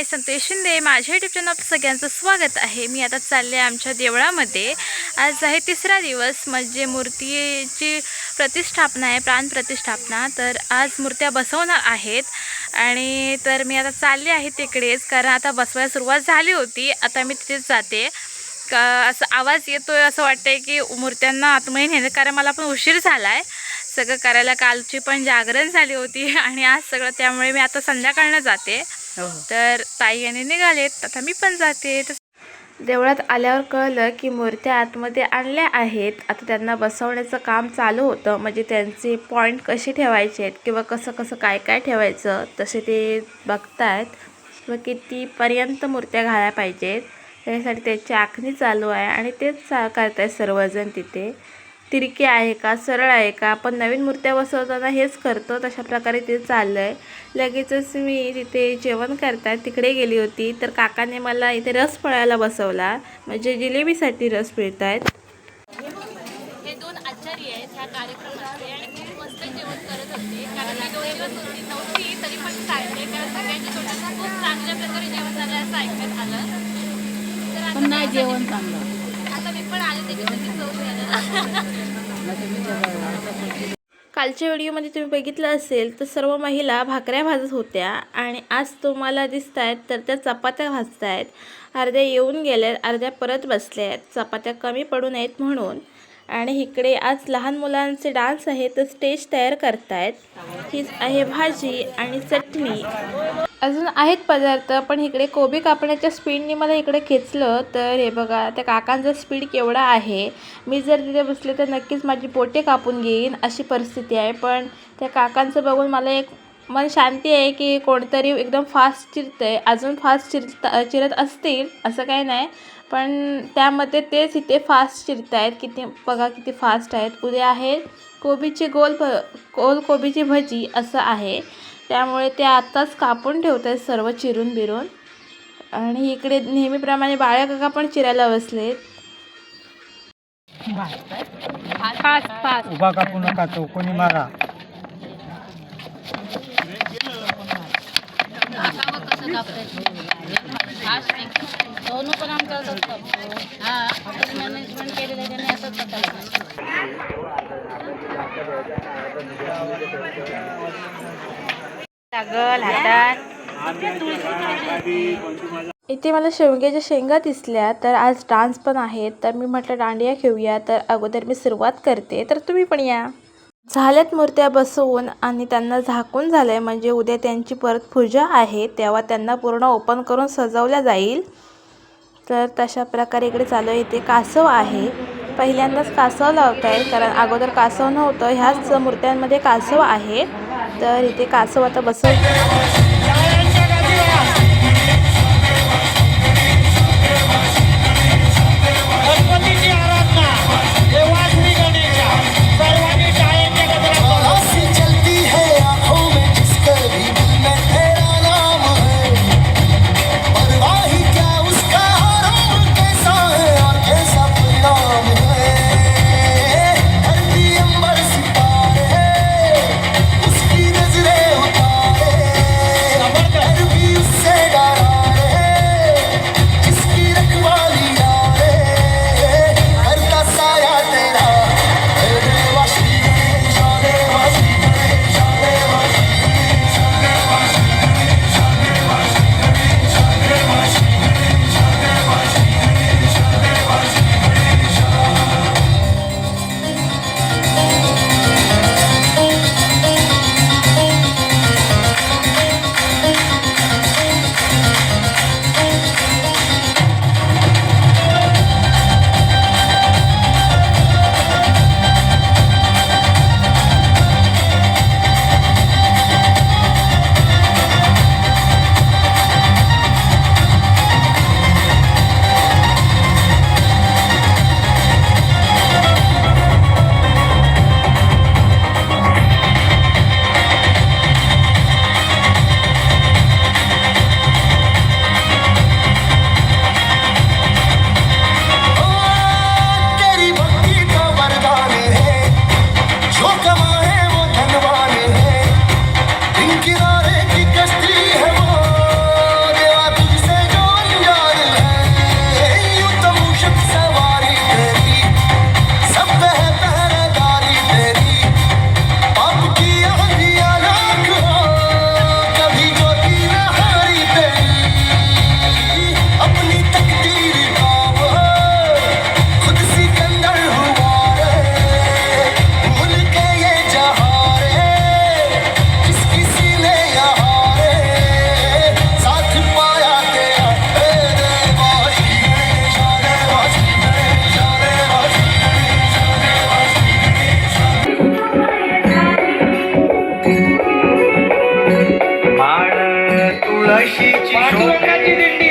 संतोष शिंदे. माझ्या यूट्यूब चॅनलवर सगळ्यांचं स्वागत आहे. मी आता चालले आमच्या देवळामध्ये. आज आहे तिसरा दिवस, म्हणजे मूर्तीची प्रतिष्ठापना आहे, प्राणप्रतिष्ठापना. तर आज मूर्त्या बसवणार आहेत आणि तर मी आता चालले आहे तिकडेच, कारण आता बसवायला सुरुवात झाली होती. आता मी तिथेच जाते. असं आवाज येतोय, असं वाटतंय की मूर्त्यांना आतमध्ये नेलं, कारण मला पण उशीर झाला आहे सगळं करायला. कालची पण जागरण झाली होती आणि आज सगळं, त्यामुळे मी आता संध्याकाळनं जाते. तर ताई आणि निघालेत, आता मी पण जाते. देवळात आल्यावर कळलं की मूर्त्या आतमध्ये आणल्या आहेत. आता त्यांना बसवण्याचं काम चालू होतं, म्हणजे त्यांचे पॉईंट कसे ठेवायचे आहेत किंवा कसं कसं काय काय ठेवायचं तसे ते बघतायत. किंवा कितीपर्यंत मूर्त्या घालायला पाहिजेत त्यासाठी त्याची आखणी चालू आहे आणि तेच करत आहेत सर्वजण. तिथे तिरकी आहे का, सरळ आहे का, आपण नवीन मूर्त्या बसवताना हेच करतो तशा प्रकारे ते चाललं आहे. लगेचच मी तिथे जेवण करतात तिकडे गेली होती, तर काकाने मला इथे रस पळायला बसवला, म्हणजे जिलेबीसाठी रस पिळत आहेत. हे दोन आचार्य आहेत ह्या कार्यक्रमाचे आणि खूप मस्त जेवण करत होते, कारण मी 2 दिवस नव्हती तरी पण चालते, कारण सगळ्यांच्या तोंडाला खूप चांगल्या प्रकारे जेवण झालं असं ऐकण्यात आलं. तर पण नाही जेवण चांगलं. आता मी पण आले त्याच्यासाठी चव घ्यायला. कालच्या व्हिडिओमध्ये तुम्ही बघितलं असेल तर सर्व महिला भाकऱ्या भाजत होत्या आणि आज तुम्हाला दिसत आहेत तर त्या चपात्या भाजत आहेत. अर्ध्या येऊन गेल्यात, अर्ध्या परत बसल्या आहेत, चपात्या कमी पडू नयेत म्हणून. आणि इकडे आज लहान मुलांचे डान्स आहे तर स्टेज तयार करतायत. हीच आहे भाजी आणि चटणी, अजून आहेत पदार्थ. पण इकडे कोबी कापण्याच्या स्पीडने मला इकडे खेचलं. तर हे बघा त्या काकांचा स्पीड केवढा आहे. मी जर तिथे बसले तर नक्कीच माझी पोटे कापून घेईन अशी परिस्थिती आहे. पण त्या काकांचं बघून मला एक मन शांती आहे की कोणतरी एकदम फास्ट चिरतंय. अजून फास्ट चिरत असतील असं काही नाही, पण त्यामध्ये तेच इथे फास्ट चिरत आहेत. किती बघा किती फास्ट आहेत. उद्या आहे कोबीची गोल कोबीची भजी असं आहे, त्यामुळे ते आत्ताच कापून ठेवत आहेत सर्व चिरून बिरून. आणि इकडे नेहमीप्रमाणे बाळ्या काका पण चिरायला बसलेत. उभा कापू नका, चौकोनी मारा. दोन पण आमच्या मॅनेजमेंट केलेलं आहे त्याने असंच इथे मला शेवग्याच्या शेंगा दिसल्या. तर आज डान्स पण आहे, तर मी म्हटलं दांडिया खेळूया. तर अगोदर मी सुरुवात करते, तर तुम्ही पण या. झाल्यात मूर्त्या बसवून आणि त्यांना झाकून झालंय, म्हणजे उद्या त्यांची परत पूजा आहे तेव्हा त्यांना पूर्ण ओपन करून सजवल्या जाईल. तर तशा प्रकारे इकडे चालू आहे. इथे कासव आहे, पहिल्यांदाच कासव लावत आहे, कारण अगोदर कासव नव्हतं. ह्याच मूर्त्यांमध्ये कासव आहे. तर इथे कासव आता बसव. तुळशीची पांडुरंगाची दिंडी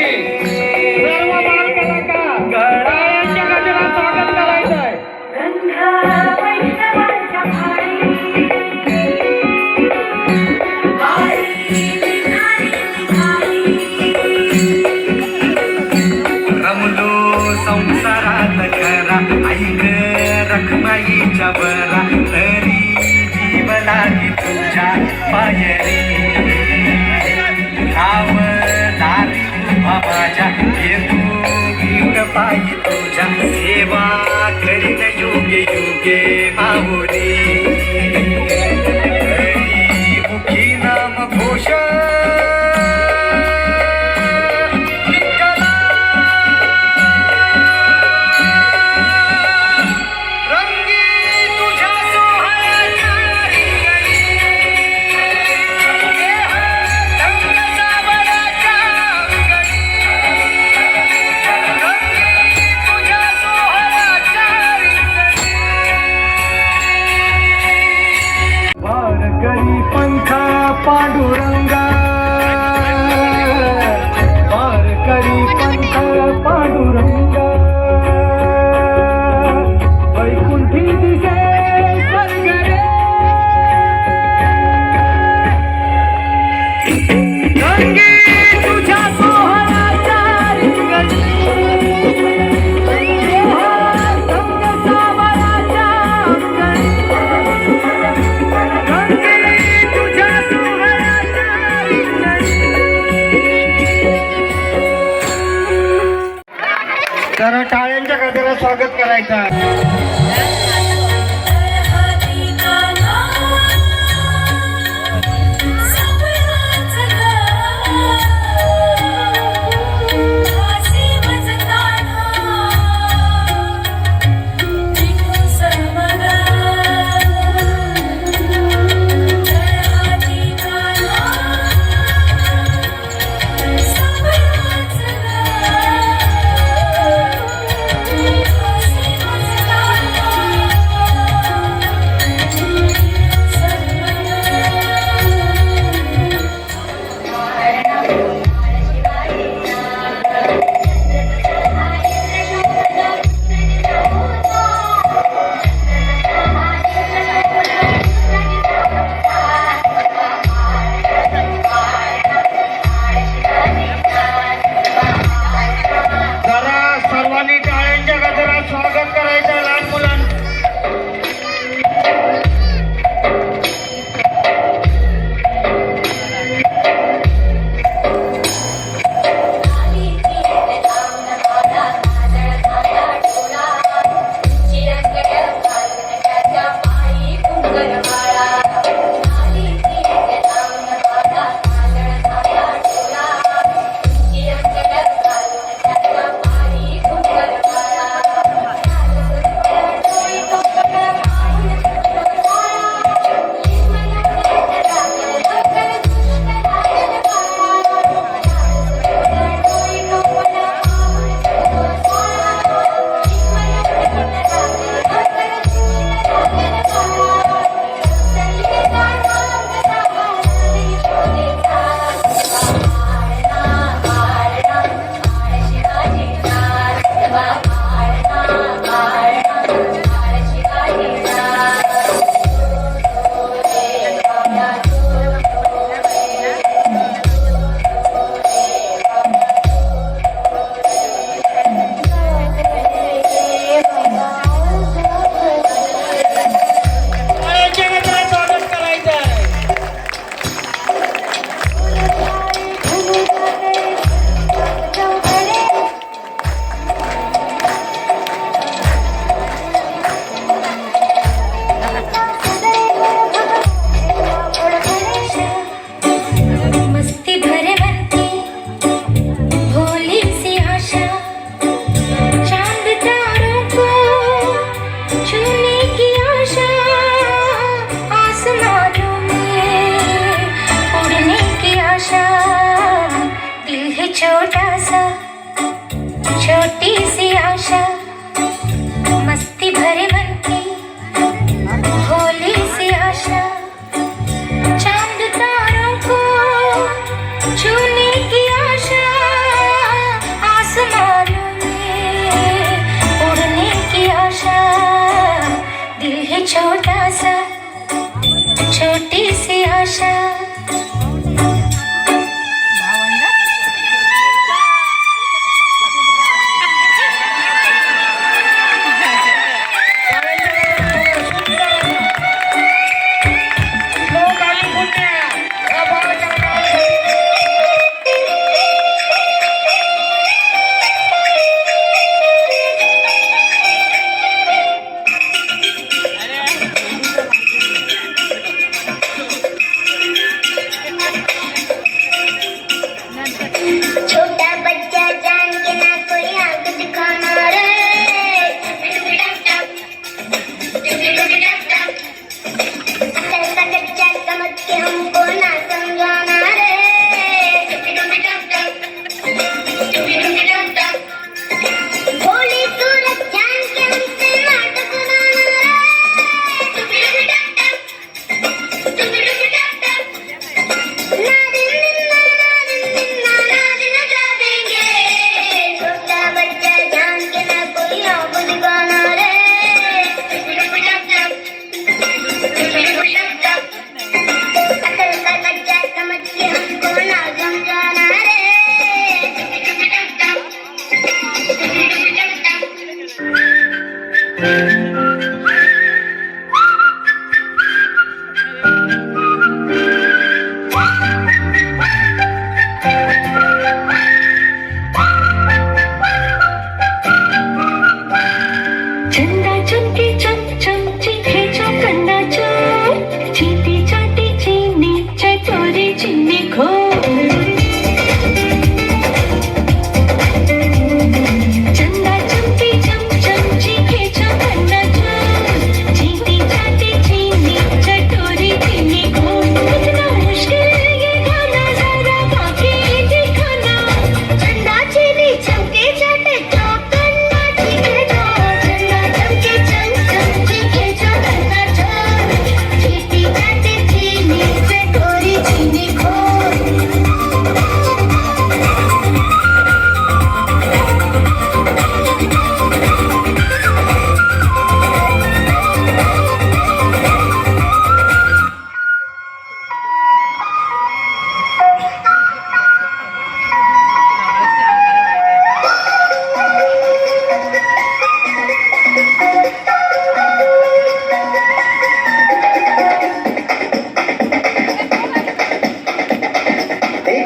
सर्व बालकलाकार यांच्या गजरात स्वागत करायचं आहे. रमलो संसारात खरा ऐक रखमाईच्या बरा तरी जीव लागी तुझ्या पायरी नाव दारी तुझा माझ्या येतो गीत पायी तुझ्या सेवा करीन योगे योगे माहुरी हरी मुखी नाम घोष वारकरी पंथा पांडुरंगा वारकरी पंथा पांडुरंगा वैकुंठी दिसे स्वर्ग रे गंगे तुझ्या सोहळ्याच्या रिंगणी तर टाळ्यांच्या गजरात स्वागत करायचं आहे.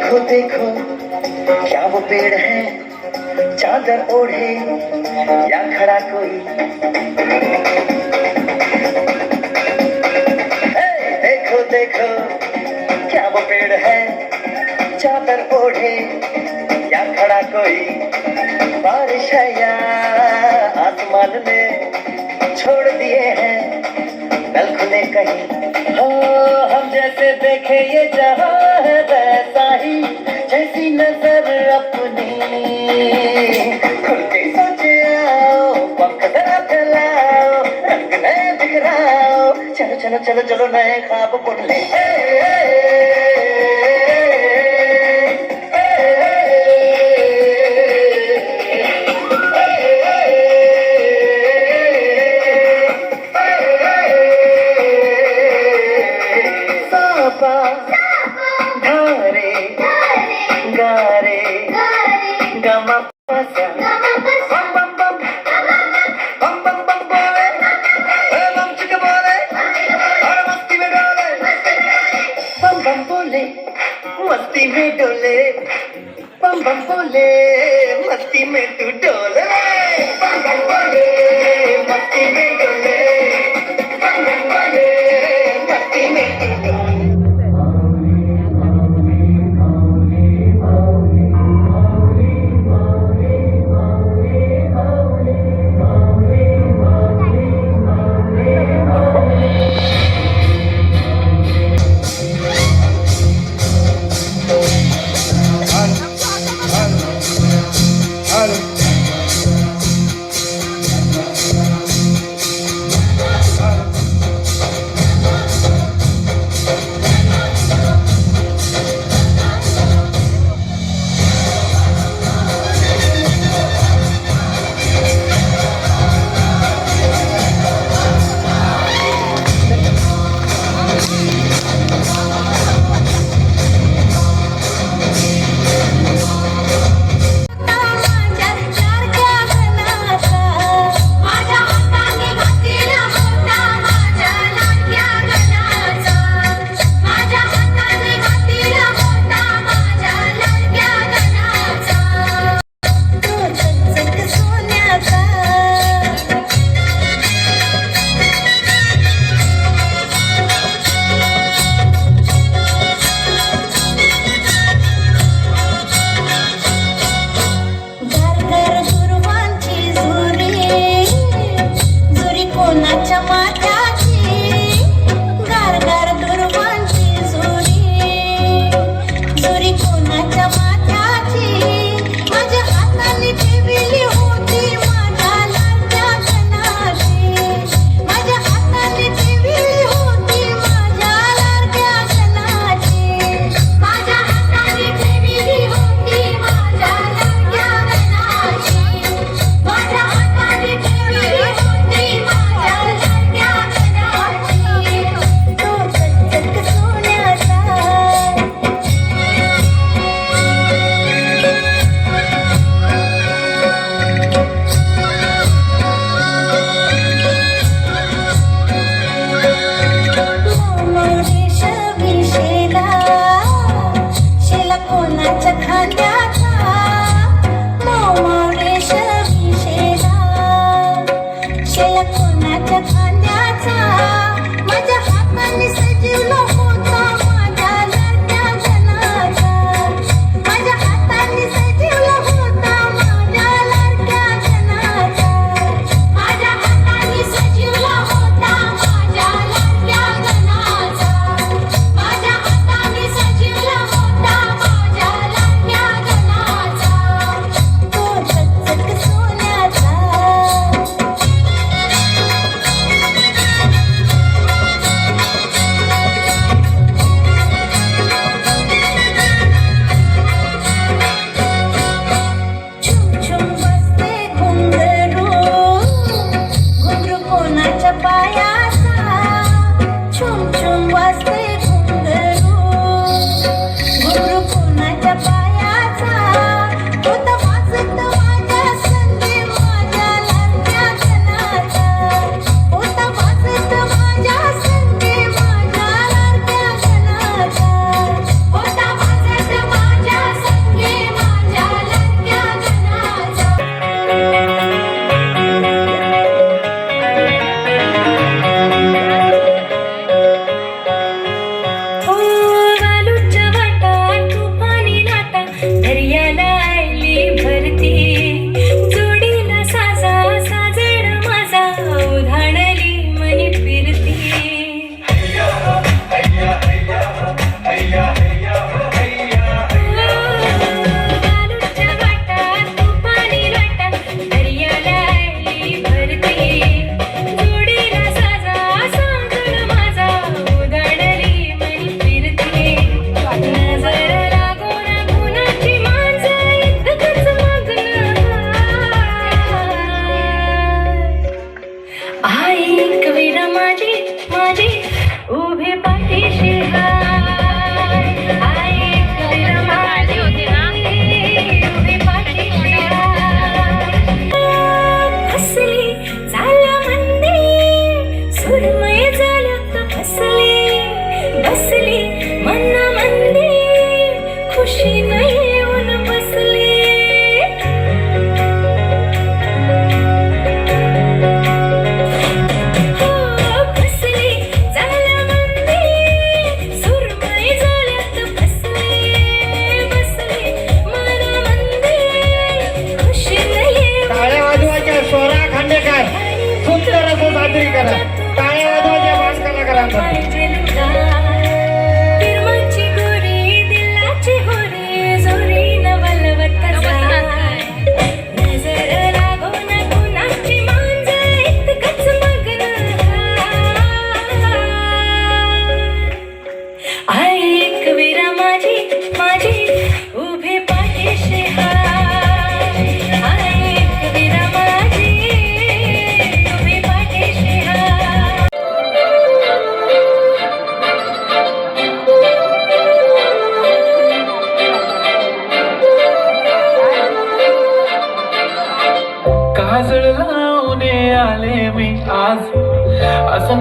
देखो देखो क्या वो पेड़ है, चादर ओढ़े या खड़ा कोई। देखो देखो क्या वो पेड़ है, चादर ओढ़े या खड़ा कोई। बारिश है या आसमान में छोड़ दिए हैं कल खुले कहीं। हो हम जैसे देखे ये जहां है वैसा ही, जैसी नजर अपनी। खुल के सोचे आओ, पंख जरा फैलाओ, रंग नए बिखराओ। चलो चलो चलो चलो नए ख्वाब बुन ले। धारे गारे गमा पसा बम बम बम बम बम बम बोले, बम चिक बोले और मस्ती में डोले। बम बम बोले मस्ती में डोले, बम बम बोले मस्ती में तू डोले। बम बम बोले मस्ती में डोले, बम बम बोले मस्ती में तू डोले।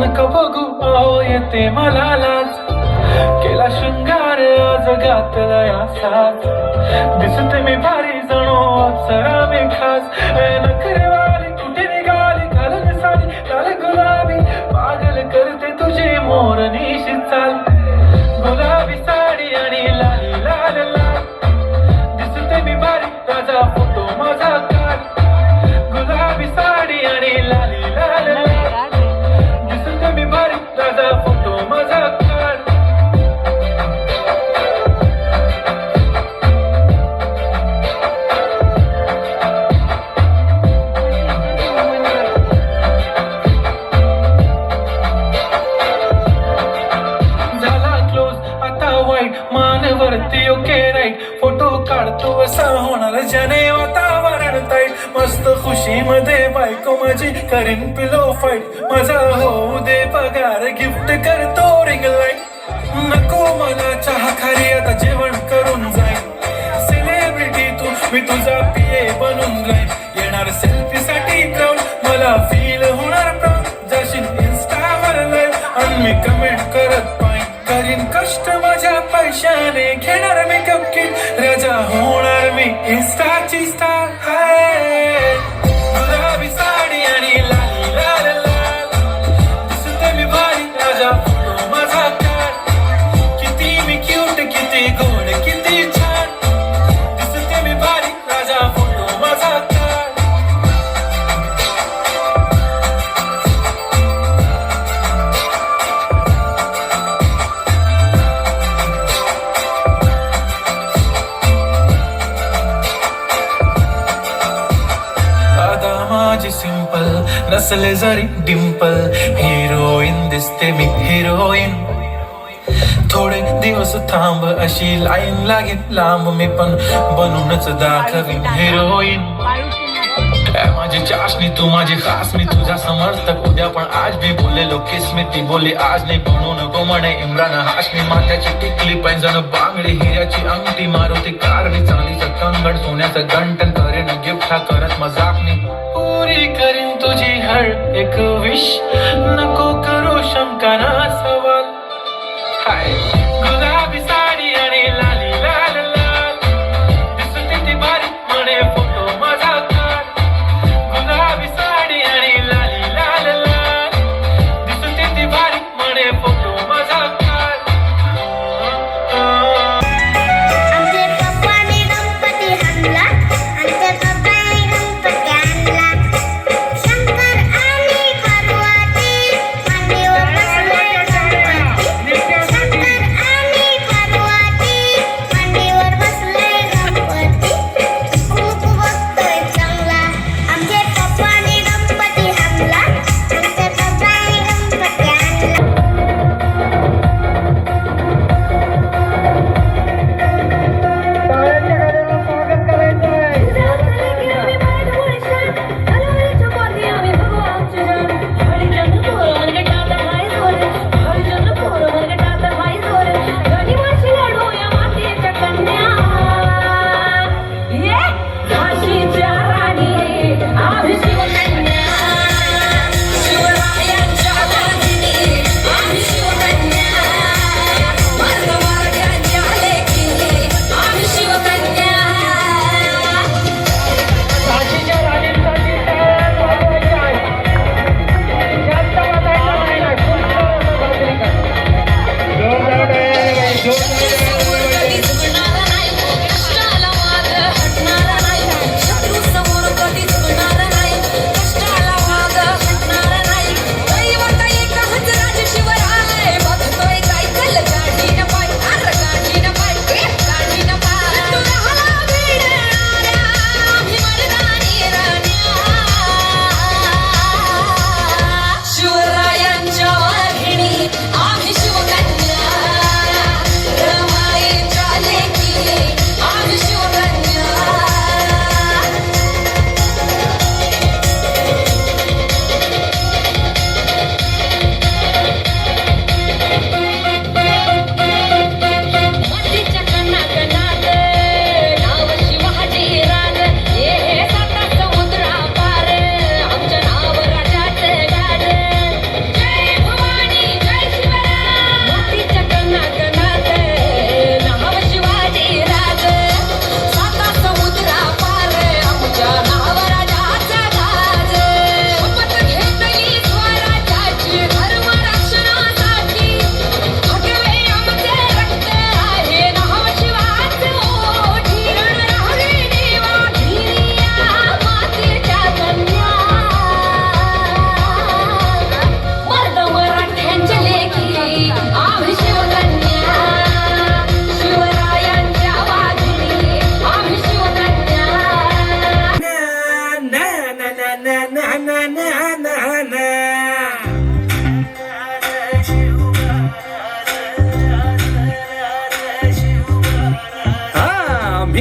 नको बघू अहो येते मला लाज केला शृंगार आज घातला असाच दिसते मी भारी जणू अप्सरा मी खास नखरेवाली कुठे निघाली घालून साडी लाल गुलाबी पागल करते तुझी मोरनीशी चाल गुलाबी साडी आणि लाली लाल लाल दिसते मी भारी राजा फोटो माझा काढ गुलाबी साडी आणि लाली लाल लाल दिसते मी भारी राजा फोटो माझा काढ मानवरती ओके राईट फोटो काढतो असा होणार जने वातावरण ताईट मस्त खुशी मध्ये बायको माझी करीन पिलो फाईट माझा होऊ दे पगार गिफ्ट करतो रिंग लाईट नको मला चहा खारी आता जेवण करून जाईन सेलिब्रिटी तू मी तुझा पिये बनून राहीन येणार सेल्फी साठी क्राऊड मला फील होणार प्राऊड जाशील इन्स्टावर लाईव्ह आणि मी कमेंट करत पाहिन करीन कष्ट माझ्या पैशाने घेणार मेकअप किट राजा होणार मी इन्स्टाची स्टार हाय गुलाबी साडी आणि लाली लाल लाल दिसते मी भारी राजा फोटो माझा काढ किती मी क्यूट किती गोड किती छान दिसते मी भारी राजा फोटो माझा काढ माझी सिंपल नसले जरी डिंपल हिरोईन दिसते मी हिरोईन थोडे दिवस थांब अशी लाईन लागेल लांब मी पण बनूनच दाखवीन हिरोईन माझी चाशनी तू माझी खास मी तुझा समर्थक उद्या पण आज भी बोललेलो किस मी ती बोली आज नाही म्हणून नको म्हणे इम्रान हाशमी माथ्याची टिकली पैंजण बांगडी हिऱ्याची अंगठी मारुती कारडी चांदीचं कंगण सोन्याचं गंटन करेन गिफ्ट हा करत मजाकनी पुरी करीन तुझी हर एक विश नको करू शंका ना सवाल हाय गुलाबी साडी आणि लाली लाल लाल दिसते ती भारी म्हणे फोटो माझा काढ गुलाबी साडी आणि लाली लाल लाल दिसते ती भारी म्हणे फोटो माझा काढ आमचे पप्पाने गणपती आणला आमच्या पप्पाने गणपती आणला शंकर आणि पार्वती मांडीवर बसले गणपती शंकर आणि पार्वती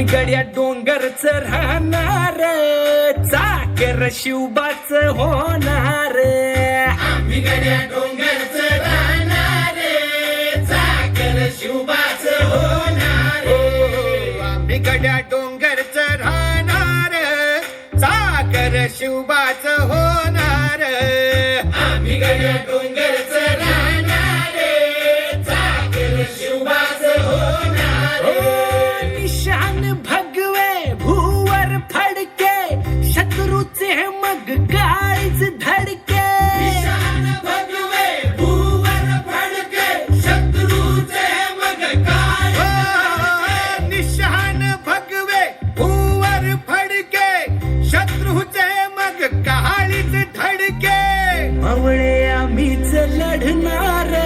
गड्या डोंगरच राहणार चाकर शिवबाच होणार आम्ही गड्या डोंगरच राहणार चाकर शिवबाच होणार आम्ही गड्या डोंगरच राहणार चाकर शिवबाच होणार आम्ही गड्या डोंगरच राहणार चाकर शिवबाच होणार निशान भगवे भूवर फडके शत्रूचे मग काळीच धडके निशान भगवे भूवर फडके शत्रूचे मग काळीच निशान भगवे भूवर फडके शत्रूचे मग काळीच धडके मावळे आम्हीच लढणार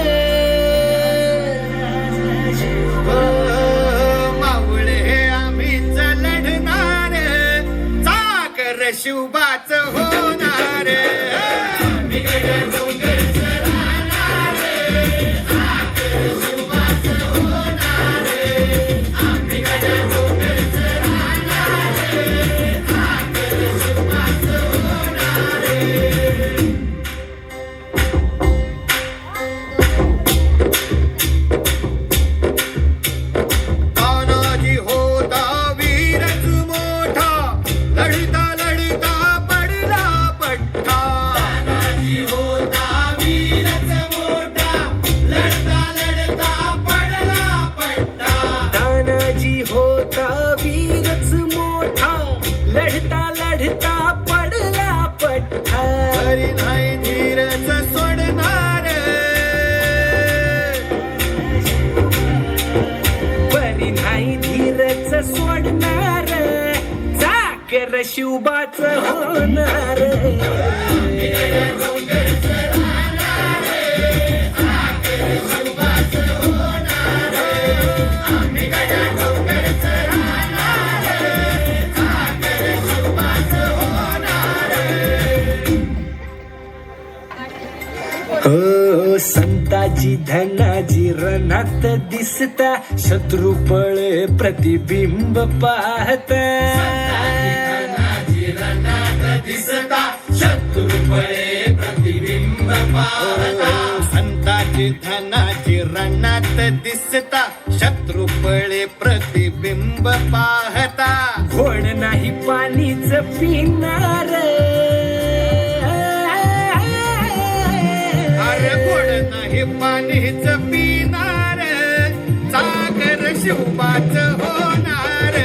शिवबाच होणार तानाजी होता वीरच मोठा लढता लढता पडला पट्टा तानाजी होता वीरच मोठा लढता लढता पडला पट्टा तानाजी होता वीरच मोठा लढता लढता पडला पट्टा तरी नाही धीरच सोडणार बरी नाही धीरच सोडणार चाकर शिवबाच होणार हो संताजी धनाजी रणात दिसता शत्रू पळे प्रतिबिंब पाहता दिसता शत्रू पळे प्रतिबिंब पाहता संताजी धनाजी रणात दिसता शत्रू पळे प्रतिबिंब पाहता घोड नाही पाणीच पिणार गोड नाही पाणीच पिणार चाकर शिवबाच होणार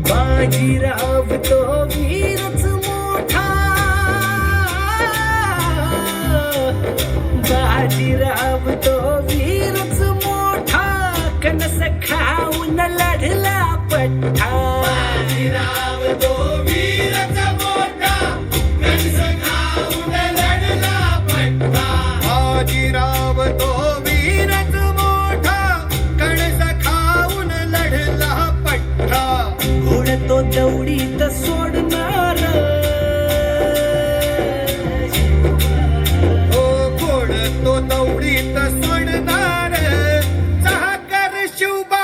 बाजीराव तो वीरच मोठा बाजीराव तो वीरच मोठा कणस खाऊन लढला पट्टा बाजीराव तो वीरच मोठा कणस खाऊन लढला पट्टा बाजीराव तो वीरच मोठा कणस खाऊन लढला पट्टा घोड तो दौडीत सोडणार ओ घोड तो दौडीत सोडणार चाकर शिवबा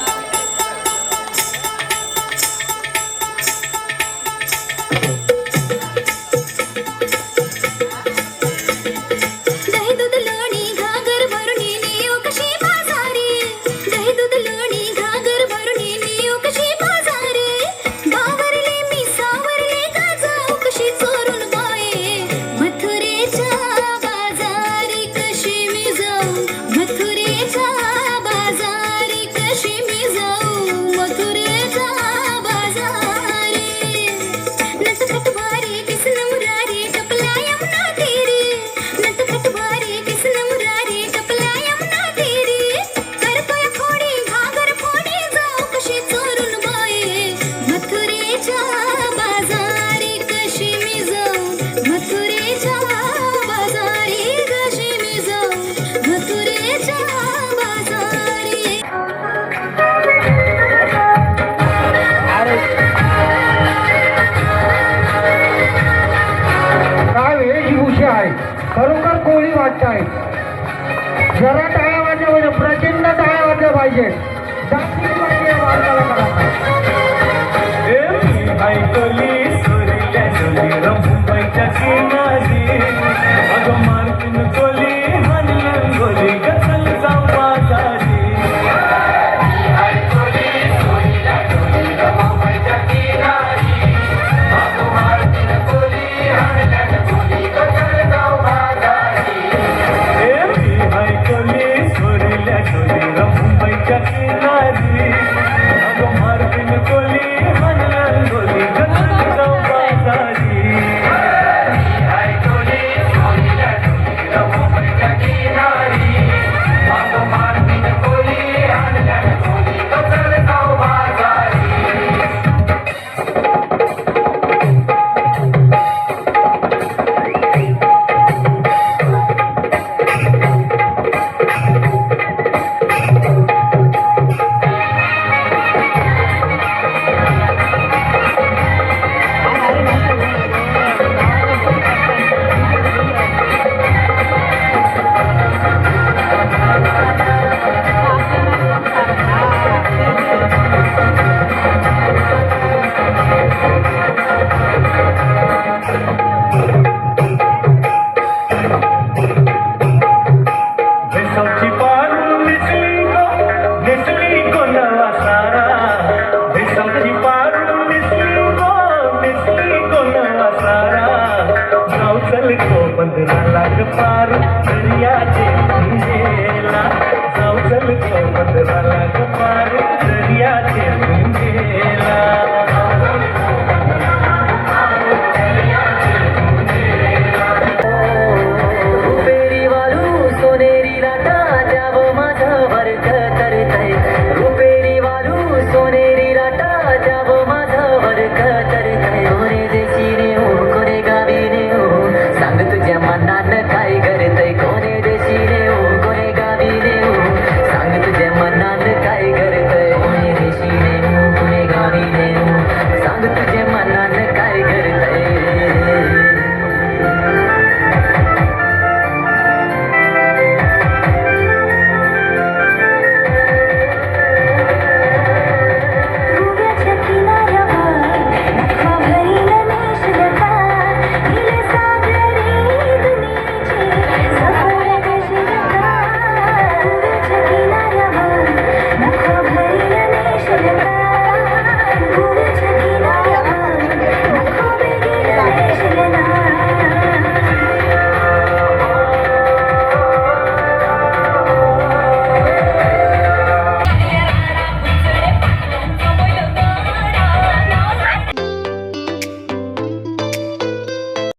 खरोखर कोळी वाटतायत. जरा टाळ्या वाजल्या पाहिजे, प्रचंड टाळ्या वाजल्या पाहिजे. जास्तीत पाहिजे या वार्तालापाला. ऐकली सुरील्या डोली मुंबईच्या किनारी अगं मार्किन कोली हनलन गोली गचल जाऊ बाजारी ऐकली सुरील्या डोली मुंबईच्या किनारी अगं मार्किन कोली हनलन गोली गचल जाऊ बाजारी ऐकली सुरील्या डोली मुंबईच्या किनारी अगं मार्किन कोली हनलन गोली गचल जाऊ बाजारी ऐकली सुरील्या डोली मुंबईच्या किनारी अगं मार्किन कोली हनलन गोली गचल जाऊ बाजारी भेसावची पारू दिसली गो नवा सारा भेसावची पारू दिसली गो नवा सारा गाव चल को बंदरा लाग पार दरियाचे